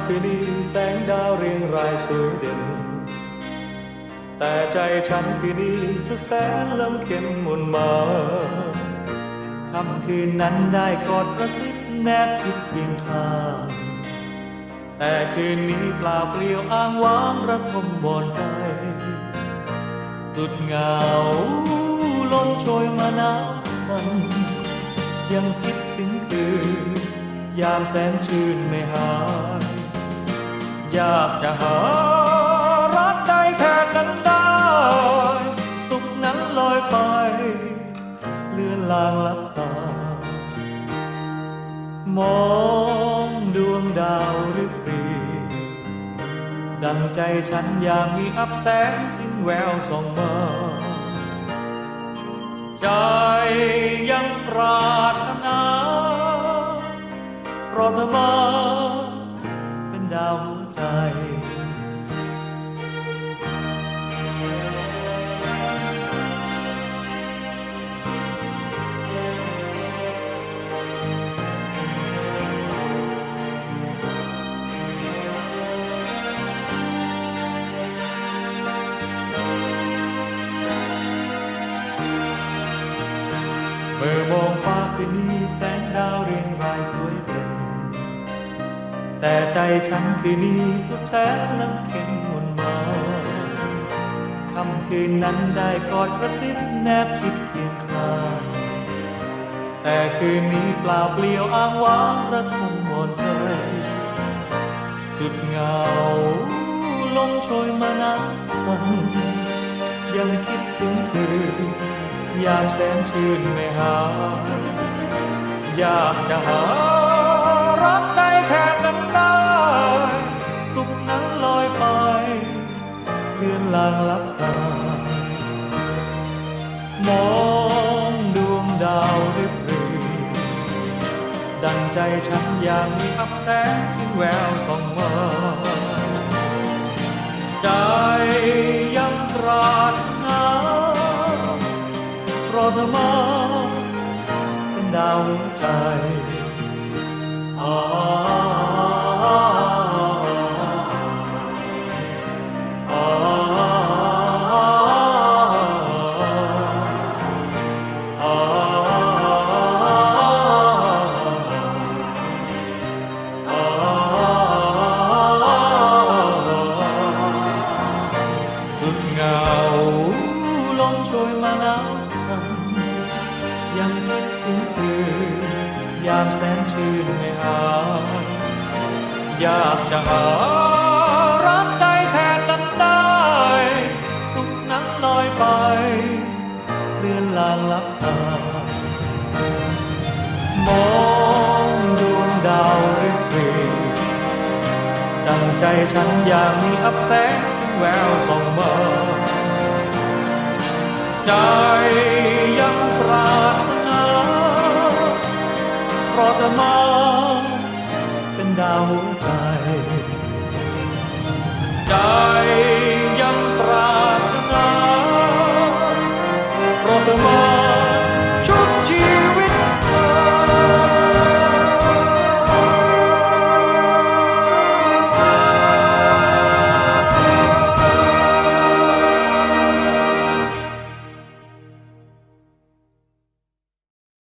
คืนนี้แสงดาวเรียงรายสวยเด่นแต่ใจฉันคืนนี้สุดแสนลำเค็ญมนมาค่ำคืนนั้นได้กอดกระซิบแนบชิดเพียงข้างแต่คืนนี้เปล่าเปลี่ยวอ้างว้างระทมบอนใจสุดเหงาลมโชยมาหนาวสั่นยังคิดถึงคืนยามแสนชื่นไม่หายอยากจะหารักใดแทนนั้นได้สุขนั้นลอยไปเลือนลางลับตามองดวงดาวริบหรี่ดังใจฉันอย่างมีอับแสงสิ้นแววส่องมาใจยังปรารถนารอเธอมาเป็นดาวหัวใจเมื่อมองฟ้าคืนนี้แสงดาวเรียงรายสวยเด่นแต่ใจฉันคืนนี้สุดแสนลำเค็ญมนมาค่ำคืนนั้นได้กอดกระซิบแนบชิดเคียงข้างแต่คืนนี้เปล่าเปลี่ยวอ้างว้างระทมบอนใจสุดเหงาลมโชยมาหนาวสั่นยังคิดถึงคืนยามแสนชื่นไม่หายอยากจะหารักใดแทนนั้นได้สุขนั้นลอยไปเลือนลางลับตามองดวงดาวริบหรี่ดังใจฉันอย่างมีอับแสงสิ้นแววส่องมาใจยังปรารถนารอเธอมาเป็นดาวหัวใจสุดเหงาลมโชยมาหนาวสั่นยังคิดถึงคืนยามแสนชื่นไม่หายอยากจะหารักใดแทนนั้นได้สุขนั้นลอยไปเลือนลางลับตามองดวงดาวริบหรี่ดังใจฉันอย่างมีอับแสงสิ้นแววส่องมาใจยังปรารถนารอเธอมาเป็นดาวหัวใจใจ